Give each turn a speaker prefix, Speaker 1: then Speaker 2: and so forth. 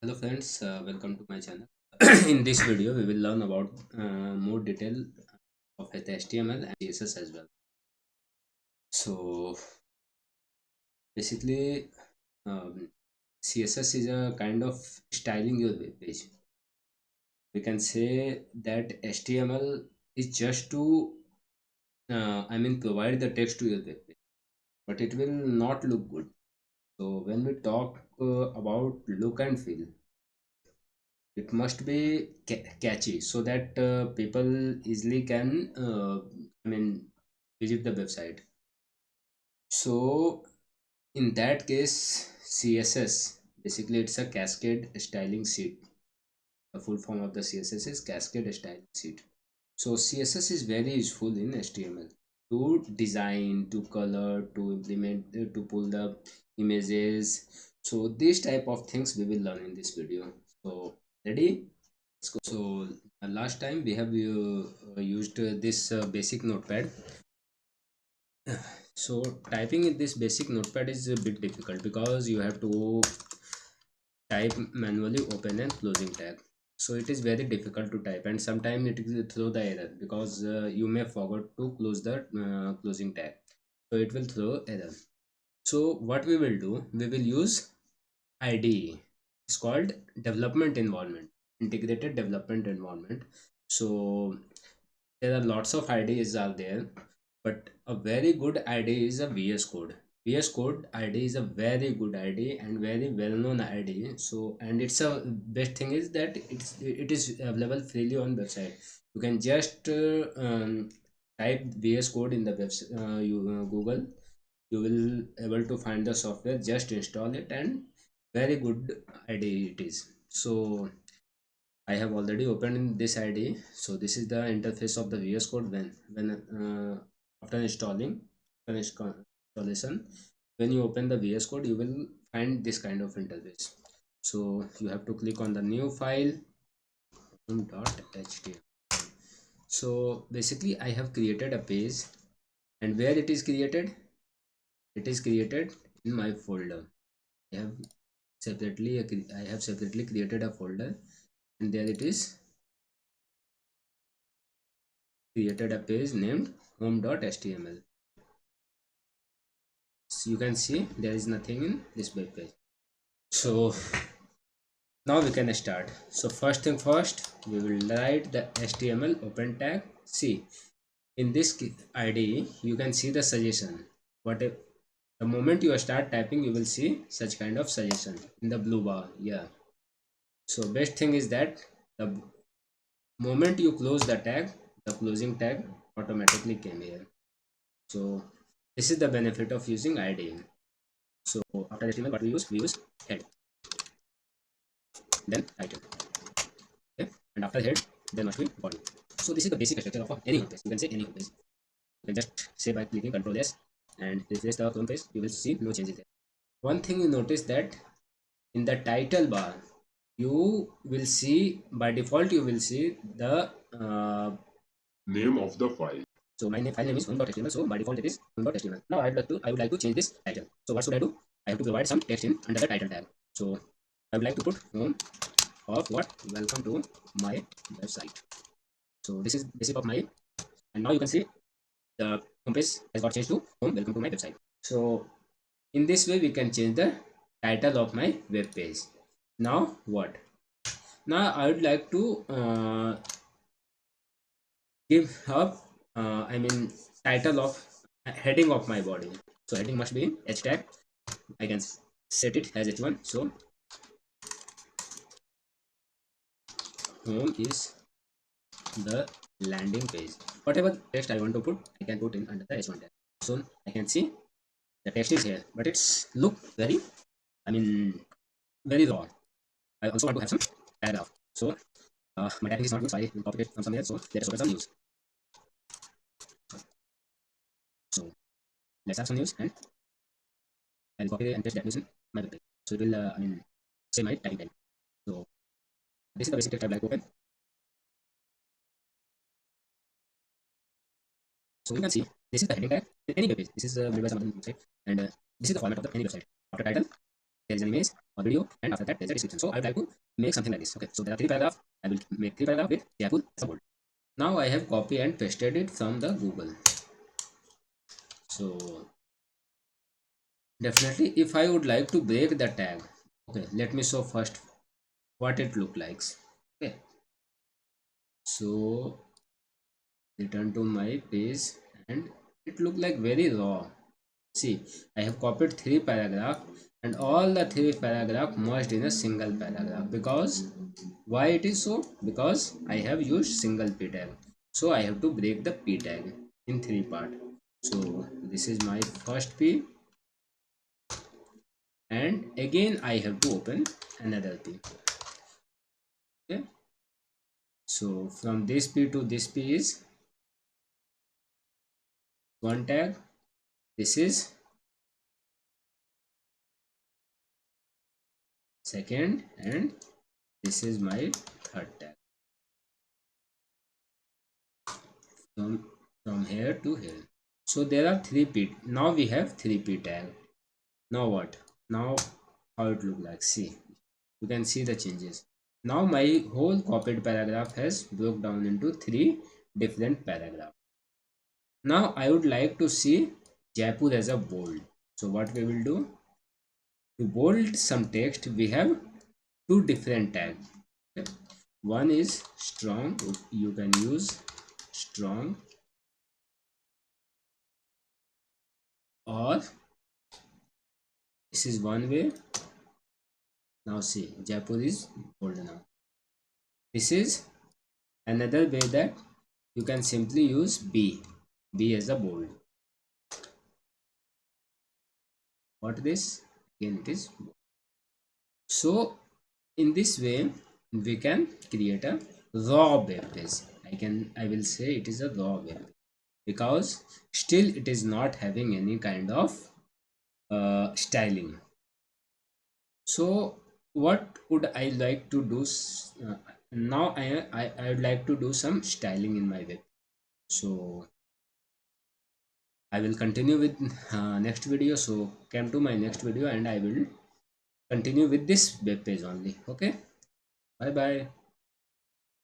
Speaker 1: Hello friends, welcome to my channel. In this video, we will learn about more detail of HTML and CSS as well. So basically, CSS is a kind of styling your web page. We can say that HTML is just to, provide the text to your web page, but it will not look good. So when we talk about look and feel, it must be catchy so that people easily can visit the website. So in that case, CSS, basically it's a cascade styling sheet. The full form of the CSS is cascade styling sheet. So CSS is very useful in HTML to design, to color, to implement, to pull the images. So these type of things we will learn in this video. So ready? So last time we have used this basic notepad. So typing in this basic notepad is a bit difficult because you have to type manually open and closing tag. So it is very difficult to type, and sometimes it will throw the error because you may forget to close the closing tag. So it will throw error. So what we will do, we will use IDE. It's called development environment, integrated development environment. So there are lots of IDEs are there, but a very good IDE is a VS Code. VS Code IDE is a very good IDE and very well known IDE. So and it's a best thing is that it is available freely on website. You can just type VS Code in the website, Google. You will able to find the software. Just install it, and very good IDE it is. So I have already opened this IDE. So this is the interface of the VS Code when after installing installation, when you open the VS Code, you will find this kind of interface. So you have to click on the new file .html. So basically, I have created a page, and where it is created? It is created in my folder. I have separately created a folder, and there it is created a page named home.html. So you can see there is nothing in this web page. So now we can start. So first thing first, we will write the HTML open tag. See, in this IDE, you can see the suggestion. What if the moment you start typing, you will see such kind of suggestion in the blue bar. Yeah. So best thing is that the moment you close the tag, the closing tag automatically came here. So this is the benefit of using IDE. So after HTML, what we use head, then title. Okay, and after head, there must be body. So this is the basic structure of any homepage. You can say any homepage. You can just say by clicking Ctrl S and refresh the homepage. You will see no changes there. One thing you notice that in the title bar, you will see by default you will see the name of the file. So my file name is home.html. So by default it is home.html. Now I would like to change this title. So what should I do? I have to provide some text in under the title tag. So I would like to put home of what? Welcome to my website. So this is basic of my, and now you can see the homepage has got changed to home. Welcome to my website. So in this way we can change the title of my web page. Now what? Now I would like to give up title of heading of my body. So heading must be in h tag. I can set it as h1. So home is the landing page. Whatever text I want to put, I can put in under the h1 tag. So I can see the text is here, but it's look very, I mean, very raw. I also want to have some paragraph. So my typing is not good, so I will copy it from somewhere. So let us open some news. So let's have some news, and I'll copy and paste that news in my web page. So it will, say my typing time. So this is the basic text I would like to open. So you can see this is the heading tag in any web page. This is made by some other website, and this is the format of the any website. After title, there is an image or video, and after that there's a description. So I would like to make something like this. Okay, so there are three paragraphs. I will make three paragraphs with Jaipur as a bold. Now I have copied and pasted it from the Google. So definitely, if I would like to break the tag, okay, let me show first what it look like. Okay, so return to my page, and it look like very raw. See, I have copied three paragraph, and all the three paragraph merged in a single paragraph. Because why it is so? Because I have used single p tag, so I have to break the p tag in three part. So this is my first p, and again I have to open another p. Okay, so from this p to this p is one tag. This is second, and this is my third tag. From here to here. So there are three p. Now we have three p tag. Now what? Now how it look like? See, you can see the changes. Now my whole copied paragraph has broke down into three different paragraphs. Now I would like to see Jaipur as a bold. So what we will do? To bold some text, we have two different tags. Okay. One is strong. You can use strong, or this is one way. Now see, Jaipur is bold now. This is another way that you can simply use B as a bold. What this? Again it is bold. So in this way we can create a raw web page. I will say it is a raw web, because still it is not having any kind of styling. So what would I like to do? Now I would like to do some styling in my web. So I will continue with next video. So come to my next video, and I will continue with this web page only. Okay, bye bye.